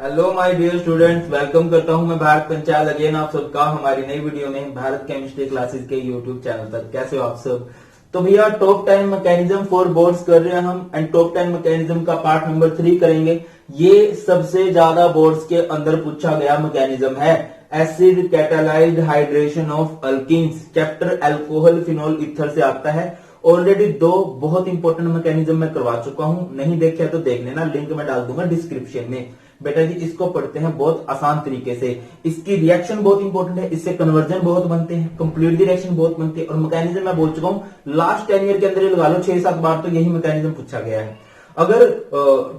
Hello my dear students, welcome करता हूं मैं भारत पंचाल अगेन आप सबका हमारी नई वीडियो में भारत केमिस्ट्री क्लासेस के यूट्यूब चैनल पर। कैसे हो आप सब? तो भैया टॉप 10 मैकेनिज्म फॉर बोर्ड्स कर रहे हैं हम एंड टॉप 10 मैकेनिज्म का पार्ट नंबर 3 करेंगे। ये सबसे ज्यादा बोर्ड्स के अंदर पूछा गया मैकेनिज्म है। Acid catalysed hydration of alkenes, chapter alcohol phenol ether से आता है। ऑलरेडी दो बहुत इंपॉर्टेंट मैकेनिज्म मैं करवा चुका हूं, नहीं देखे तो देख लेना, लिंक मैं डाल दूंगा डिस्क्रिप्शन में। बेटा जी इसको पढ़ते हैं बहुत आसान तरीके से। इसकी रिएक्शन बहुत इंपॉर्टेंट है, इससे कन्वर्जन बहुत बनते हैं, कंप्लीट रिएक्शन बहुत बनती है। और मैकेनिज्म मैं बोल चुका हूं लास्ट 10 ईयर के अंदर लगा लो 6-7 बार तो यही मैकेनिज्म पूछा गया है। अगर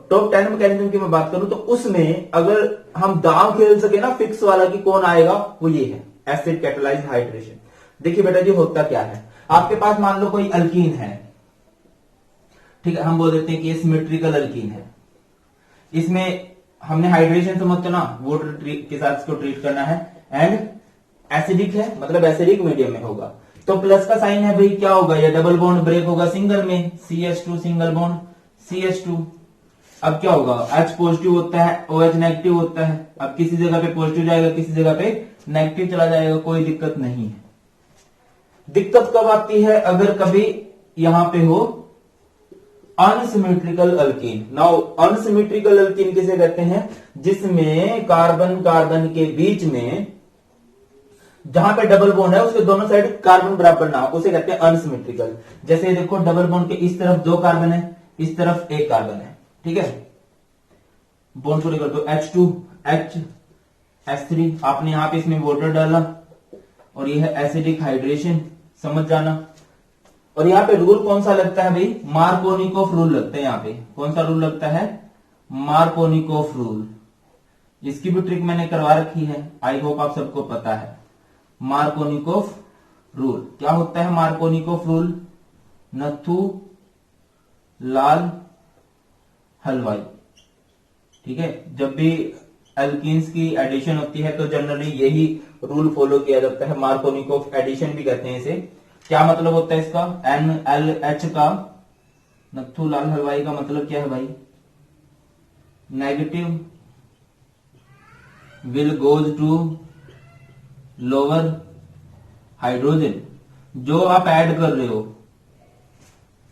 टॉप 10 मैकेनिज्म की मैं बात करूं तो उसमें अगर हम दांव खेल सके ना फिक्स वाला कि कौन आएगा, वो ये है एसिड कैटालाइज्ड हाइड्रेशन। देखिए बेटा जी होता क्या है, आपके पास मान लो कोई अल्कीन है, ठीक है, हम बोल देते हैं कि ये सिमेट्रिकल अल्कीन है। इसमें हमने हाइड्रेशन समझते ना, वाटर के साथ इसको ट्रीट करना है एंड एसिडिक है, मतलब एसिडिक मीडियम में होगा। तो प्लस का साइन है भाई, क्या होगा, ये डबल बॉन्ड ब्रेक होगा सिंगल में, CH2 सिंगल बॉन्ड CH2। अब क्या होगा, H पॉजिटिव होता है, OH नेगेटिव होता है। अब किसी जगह पे पॉजिटिव जाएगा, किसी जगह पे नेगेटिव चला जाएगा, कोई दिक्कत नहीं है। दिक्कत कब आती है, अगर कभी यहां पे हो unsymmetrical alkyne. Now unsymmetrical alkyne किसे कहते हैं, जिसमें कार्बन कार्बन के बीच में जहां पे डबल बॉन्ड है उसके दोनों साइड कार्बन बराबर ना हो, उसे कहते हैं अनसिमेट्रिकल। जैसे देखो डबल बॉन्ड के इस तरफ 2 कार्बन है, इस तरफ 1 कार्बन है, ठीक है, बॉन्ड पूरे कर दो, H2 H H3, आपने यहां पे इसमें वाटर डाला और यह है एसिडिक हाइड्रेशन, समझ जाना। और यहाँ पे रूल कौन सा लगता है भाई, मार्कोनिकोफ रूल लगता है। यहाँ पे कौन सा रूल लगता है, मार्कोनिकोफ रूल। इसकी भी ट्रिक मैंने करवा रखी है, आई होप आप सबको पता है। मार्कोनिकोफ रूल क्या होता है, मार्कोनिकोफ रूल, नथु लाल हलवाई, ठीक है। जब भी एल्कीन्स की एडिशन होती है तो जनरली यही रूल फॉलो किया जाता है, मार्कोनिकोफ एडिशन भी कहते हैं इसे। क्या मतलब होता है इसका, NaLH का, नथु लाल हलवाई का मतलब क्या है भाई, negative will goes to lower hydrogen. जो आप ऐड कर रहे हो,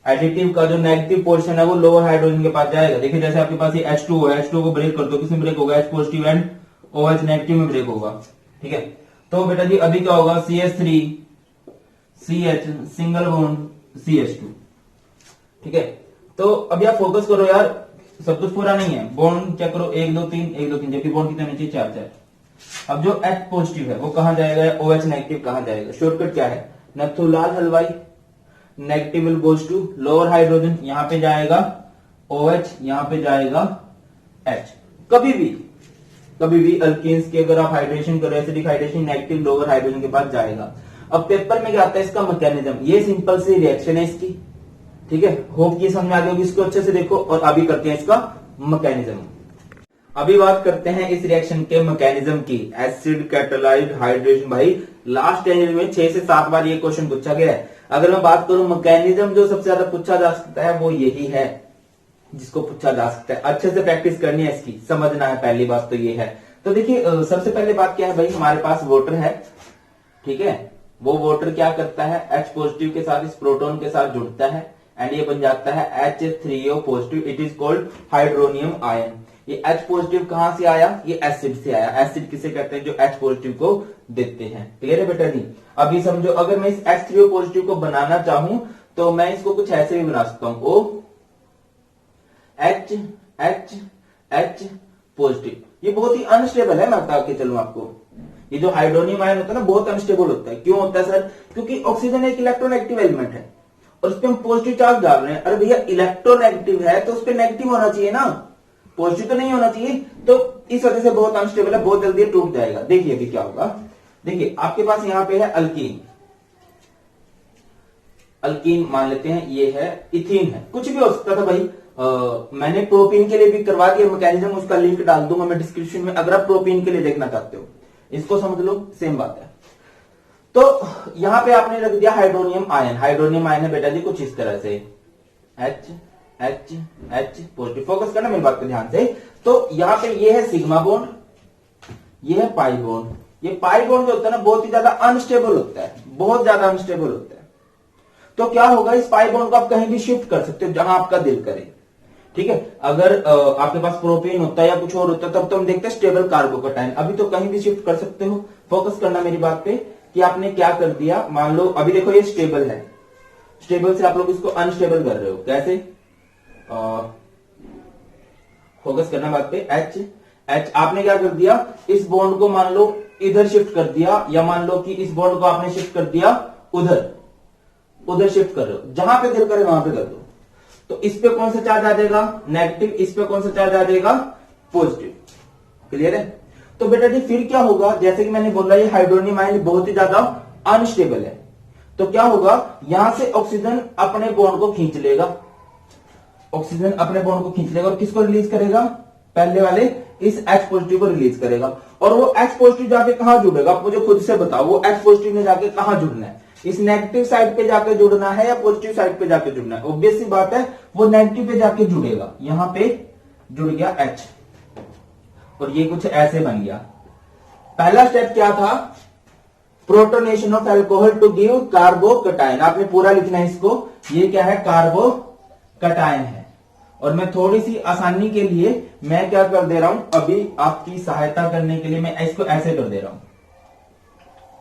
एडिटिव का जो नेगेटिव पोर्शन है वो लोअर हाइड्रोजन के पास जाएगा। देखिए जैसे आपके पास ये H2 है, H2 को ब्रेक कर दो, किसमें ब्रेक होगा, H positive and OH negative में ब्रेक होगा, ठीक है। तो बेटा जी अभी क्या होगा, CH3 CH single bond CH2, ठीक है। तो अभी आप फोकस करो यार, सब कुछ पूरा नहीं है, बॉन्ड चेक करो, 1 2 3 1 2 3, जबकि बॉन्ड कितने होने चाहिए, 4 4। अब जो H पॉजिटिव है वो कहां जाएगा, OH नेगेटिव कहां जाएगा, शॉर्टकट क्या है, Nathu Lal Halwai, negative will goes to lower hydrogen, यहां पे जाएगा OH, यहां पे जाएगा H। कभी भी अल्कीन्स की अगर आप हाइड्रेशन करो, acidic hydration, negative lower hydrogen के पास जाएगा। अब पेपर में क्या आता है इसका मैकेनिज्म, ये सिंपल सी रिएक्शन है इसकी, ठीक है। होप ये समझ आ गया होगी, इसको अच्छे से देखो। और अभी करते हैं इसका मैकेनिज्म। अभी बात करते हैं इस रिएक्शन के मैकेनिज्म की, एसिड कैटालाइज्ड हाइड्रेशन। भाई लास्ट 10 ईयर में 6 से 7 बार ये क्वेश्चन पूछा गया है। अगर मैं बात करूं मैकेनिज्म जो सबसे ज्यादा पूछा जा सकता है वो यही है, जिसको पूछा जा सकता है। अच्छे से प्रैक्टिस करनी है, इसकी समझना है, पहली बात तो ये है। तो देखिए सबसे पहले बात क्या है भाई, हमारे पास वाटर है, ठीक है। वो वाटर क्या करता है, H पॉजिटिव के साथ इस प्रोटॉन के साथ जुड़ता है एंड ये बन जाता है H3O positive, it is called hydronium ion. ये H पॉजिटिव कहां से आया, ये एसिड से आया। एसिड किसे कहते हैं, जो H पॉजिटिव को देते हैं, क्लियर है बेटा जी। अभी समझो अगर मैं इस H3O पॉजिटिव को बनाना चाहूं तो मैं इसको कुछ ऐसे भी बना सकता हूं, OH पॉजिटिव। ये बहुत ही अनस्टेबल है, मैं बता के चलूं आपको। ये जो हाइड्रोनियम आयन होता है ना बहुत अनस्टेबल होता है। क्यों होता है सर, क्योंकि ऑक्सीजन एक इलेक्ट्रोनेगेटिव एलिमेंट है और उस पर हम पॉजिटिव चार्ज डाल रहे हैं। अरे भैया इलेक्ट्रोनेगेटिव है तो उस पर नेगेटिव होना चाहिए ना, पॉजिटिव तो नहीं होना चाहिए। तो इस वजह से बहुत अनस्टेबल है, बहुत जल्दी टूट जाएगा। देखिए अभी क्या होगा, देखिए आपके पास यहां पे है अल्कीन, अल्कीन मान लेते हैं, ये है इथीन है, कुछ भी हो सकता था भाई। मैंने प्रोपीन के लिए भी करवा दिया मैकेनिज्म, उसका लिंक डाल दूंगा मैं डिस्क्रिप्शन में, अगर आप प्रोपीन के लिए देखना चाहते हो। इसको समझ लो, सेम बात है। तो यहां पे आपने रख दिया हाइड्रोनियम आयन। हाइड्रोनियम आयन है बेटा जी कुछ इस तरह से, H H H positive, focus करना मेरी बात पे ध्यान से। तो यहाँ पे ये है सिग्मा बॉन्ड, ये है पाई बॉन्ड। ये पाई बॉन्ड जो होता है ना बहुत ही ज्यादा अनस्टेबल होता है, बहुत ज्यादा अनस्टेबल होता है। तो क्या होगा, इस पाई बॉन्ड को आप कहीं भी शिफ्ट कर सकते हो जहां आपका दिल करे, ठीक है। अगर आपके पास प्रोपेन होता है या कुछ और होता है तब तो हम देखते हैं स्टेबल कार्बोकैटायन, अभी तो कहीं भी शिफ्ट कर सकते हो। फोकस करना मेरी बात पे कि आपने क्या कर दिया। मान लो अभी देखो ये स्टेबल है, स्टेबल से आप लोग इसको अनस्टेबल कर रहे हो, कैसे? फोकस करना बात पे। एच आपने क्या कर दिया, इस बॉन्ड को मान लो इधर शिफ्ट कर दिया, या मान लो कि इस बॉन्ड को आपने शिफ्ट कर दिया उधर शिफ्ट कर रहे हो, जहां पे दिल करे वहां पे कर दो। तो इस पे कौन सा चार्ज आ जाएगा, नेगेटिव, इस पे कौन सा चार्ज आ जाएगा, पॉजिटिव। क्लियर है? तो बेटा जी फिर क्या होगा, जैसे कि मैंने बोला ये हाइड्रोनियम आयन बहुत ही ज्यादा अनस्टेबल है, तो क्या होगा, यहां से ऑक्सीजन अपने बॉन्ड को खींच लेगा, ऑक्सीजन अपने बॉन्ड को खींच लेगा और किसको रिलीज करेगा, पहले वाले इस H पॉजिटिव को रिलीज करेगा। और वो H पॉजिटिव जाके कहां जुड़ेगा, आप मुझे खुद से बताओ, वो H पॉजिटिव ने जाके कहां जुड़ना है, इस नेगेटिव साइड पे जाके जुड़ना है या पॉजिटिव साइड पे जाके जुड़ना है? ऑब्वियस सी बात है वो नेगेटिव पे जाके जुड़ेगा। यहां पे जुड़ गया H और ये कुछ ऐसे बन गया। पहला स्टेप क्या था, protonation of alcohol to give carbocation. आपने पूरा लिखना है इसको, ये क्या है, कार्बोकैटायन है। और मैं थोड़ी सी आसानी के लिए मैं क्या कर दे रहा हूं, अभी आपकी सहायता करने के लिए मैं इसको ऐसे कर दे रहा हूं।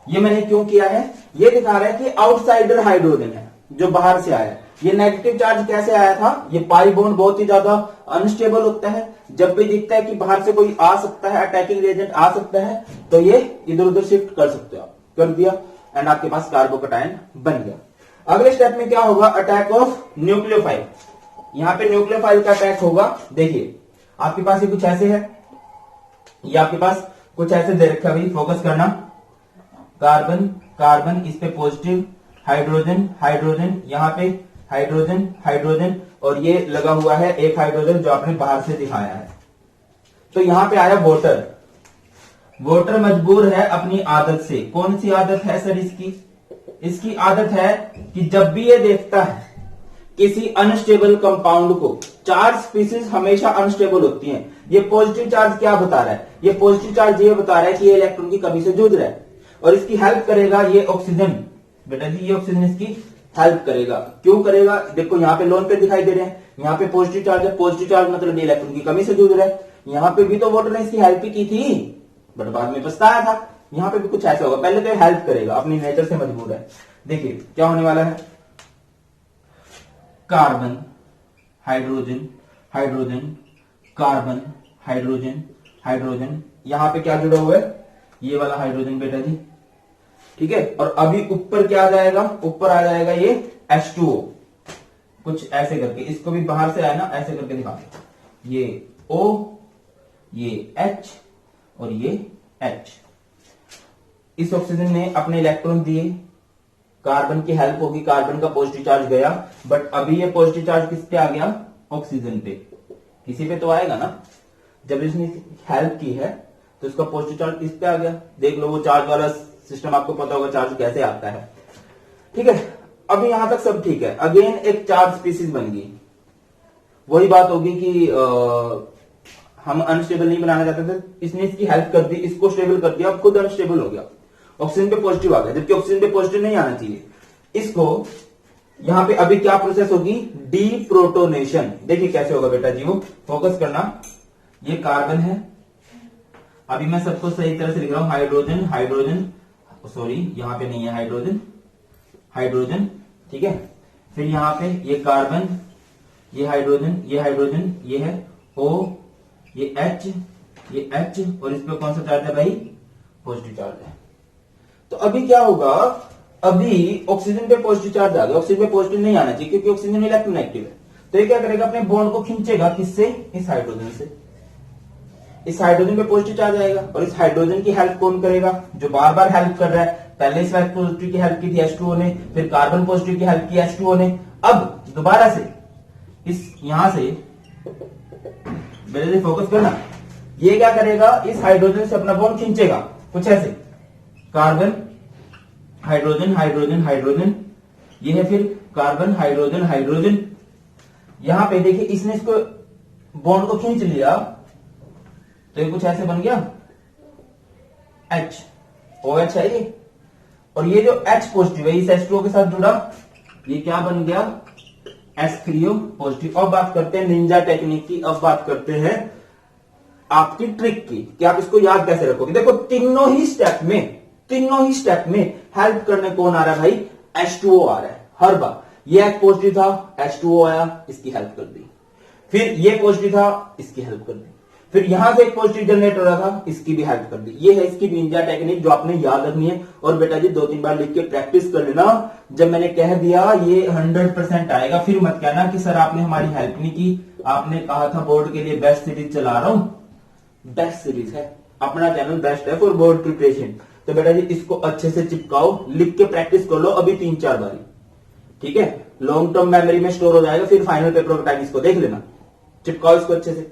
ये मैंने क्यों किया है, ये दिखा रहा है कि आउटसाइडर हाइड्रोजन है जो बाहर से आया है। ये नेगेटिव चार्ज कैसे आया था, ये पाई बॉन्ड बहुत ही ज्यादा अनस्टेबल होता है, जब भी दिखता है कि बाहर से कोई आ सकता है, अटैकिंग एजेंट आ सकता है, तो ये इधर उधर शिफ्ट कर सकते हो, कर दिया एंड आपके पास कार्बोकैटायन बन गया। अगले स्टेप में क्या होगा, अटैक ऑफ न्यूक्लियोफाइल। यहां पे न्यूक्लियोफाइल का अटैक होगा। देखिए आपके पास ये कुछ ऐसे है, ये आपके पास कुछ ऐसे दे रखा है, फोकस करना, कार्बन कार्बन, इस पे पॉजिटिव, हाइड्रोजन हाइड्रोजन, यहां पे हाइड्रोजन हाइड्रोजन, और ये लगा हुआ है एक हाइड्रोजन जो आपने बाहर से दिखाया है। तो यहां पे आया वोटर। वोटर मजबूर है अपनी आदत से, कौन सी आदत है सर इसकी, इसकी आदत है कि जब भी ये देखता है किसी अनस्टेबल कंपाउंड को, चार्ज स्पीसीज हमेशा अनस्टेबल होती हैं, ये पॉजिटिव चार्ज क्या बता रहा है, ये पॉजिटिव चार्ज ये बता रहा है कि ये इलेक्ट्रॉन की कमी से जूझ रहा है और इसकी हेल्प करेगा ये ऑक्सीजन। बेटा जी ये ऑक्सीजन इसकी हेल्प करेगा, क्यों करेगा, देखो यहाँ पे लोन पे दिखाई दे रहे हैं, यहाँ पे पॉजिटिव चार्ज है, पॉजिटिव चार्ज मतलब ये इलेक्ट्रॉन की कमी से जूझ रहा है। यहाँ पे भी तो वाटर ने इसकी हेल्प ही की थी बट बाद में पछताया था। यहाँ पे भी कुछ ऐसा होगा, पहले तो हेल्प करेगा, अपनी नेचर से मजबूर है। देखिए क्या होने वाला है, carbon hydrogen hydrogen, carbon hydrogen hydrogen, यहां पे क्या जुड़ा हुआ है, ये वाला हाइड्रोजन बेटा जी, ठीक है। और अभी ऊपर क्या आ जाएगा, ऊपर आ जाएगा ये H2O, कुछ ऐसे करके, इसको भी बाहर से आया ना, ऐसे करके दिखा, ये O, ये H और ये H। इस ऑक्सीजन ने अपने इलेक्ट्रॉन दिए, कार्बन की हेल्प होगी, कार्बन का पॉजिटिव चार्ज गया, बट अभी ये पॉजिटिव चार्ज किस पे आ गया, ऑक्सीजन पे, किसी पे तो आएगा ना, जब इसने हेल्प की है तो इसका पॉजिटिव चार्ज इस पे आ गया। देख लो वो चार्ज वाला सिस्टम, आपको पता होगा चार्ज कैसे आता है, ठीक है। अभी यहां तक सब ठीक है। अगेन एक चार्ज स्पीसीज बन गई, वही बात होगी कि हम अनस्टेबल नहीं बनाना चाहते थे, इसने इसकी हेल्प कर दी, इसको स्टेबल कर दिया, अब खुद अनस्टेबल हो गया, ऑक्सीजन पे पॉजिटिव आ गया, जबकि ऑक्सीजन पे पॉजिटिव नहीं आना चाहिए। इसको यहां पे अभी क्या प्रोसेस होगी, डीप्रोटोनेशन। देखिए कैसे होगा बेटा जी, वो फोकस करना, ये कार्बन है, अभी मैं सबको सही तरह से लिख रहा हूं, हाइड्रोजन हाइड्रोजन, सॉरी यहां पे नहीं है हाइड्रोजन हाइड्रोजन, ठीक है। फिर यहां पे ये कार्बन, ये हाइड्रोजन, ये हाइड्रोजन, ये है O, ये H, ये H, और इस पे कौन सा चार्ज है भाई, पॉजिटिव चार्ज है। तो अभी क्या होगा, अभी ऑक्सीजन पे पॉजिटिव चार्ज आ गया, ऑक्सीजन पे पॉजिटिव नहीं आना चाहिए क्योंकि ऑक्सीजन इलेक्ट्रोनेगेटिव है। तो ये क्या करेगा, अपने बॉन्ड को खींचेगा, किससे, इस हाइड्रोजन से, इस हाइड्रोजन पे पॉजिटिव चार्ज आएगा और इस हाइड्रोजन की हेल्प कौन करेगा, जो बार बार हेल्प कर रहा है, पहले इस पॉजिटिव की हेल्प की थी H2O ने, फिर कार्बन पॉजिटिव की हेल्प की H2O ने, अब दोबारा से इस यहां से मेरे से फोकस करना, ये क्या करेगा, इस हाइड्रोजन से अपना बॉन्ड खींचेगा, कुछ ऐसे, कार्बन हाइड्रोजन हाइड्रोजन हाइड्रोजन, ये है फिर कार्बन हाइड्रोजन हाइड्रोजन। यहां पे देखिए इसने इसको बॉन्ड को खींच लिया, तो ये कुछ ऐसे बन गया H, OH है ये, और ये जो H पॉजिटिव है इस H2O के साथ जुड़ा, ये क्या बन गया H3O पॉजिटिव। अब बात करते हैं निंजा टेक्निक की, अब बात करते हैं आपकी ट्रिक की कि आप इसको याद कैसे रखोगे। देखो तीनों ही स्टेप में हेल्प करने कौन आ रहा है भाई, H2O आ रहा है हर बार। ये H पॉजिटिव था, H2O आया, इसकी हेल्प कर दी, फिर ये पॉजिटिव था, इसकी हेल्प कर दी, फिर यहां से एक पॉजिटिव जनरेट हो रहा था, इसकी भी हेल्प कर दी। ये है इसकी निंजा टेक्निक जो आपने याद रखनी है। और बेटा जी 2-3 बार लिख के प्रैक्टिस कर लेना। जब मैंने कह दिया ये 100% आएगा, फिर मत कहना कि सर आपने हमारी हेल्प नहीं की, आपने कहा था बोर्ड के लिए बेस्ट सीरीज चला रहा हूं। बेस्ट सीरीज है, अपना चैनल बेस्ट है फॉर बोर्ड प्रिपरेशन। तो बेटा जी इसको अच्छे से चिपकाओ, लिख के प्रैक्टिस कर लो अभी 3-4 बारी, ठीक है। लॉन्ग टर्म मेमोरी में स्टोर हो जाएगा, फिर फाइनल पेपर के टाइम इसको देख लेना। चिपकाओ इसको अच्छे से।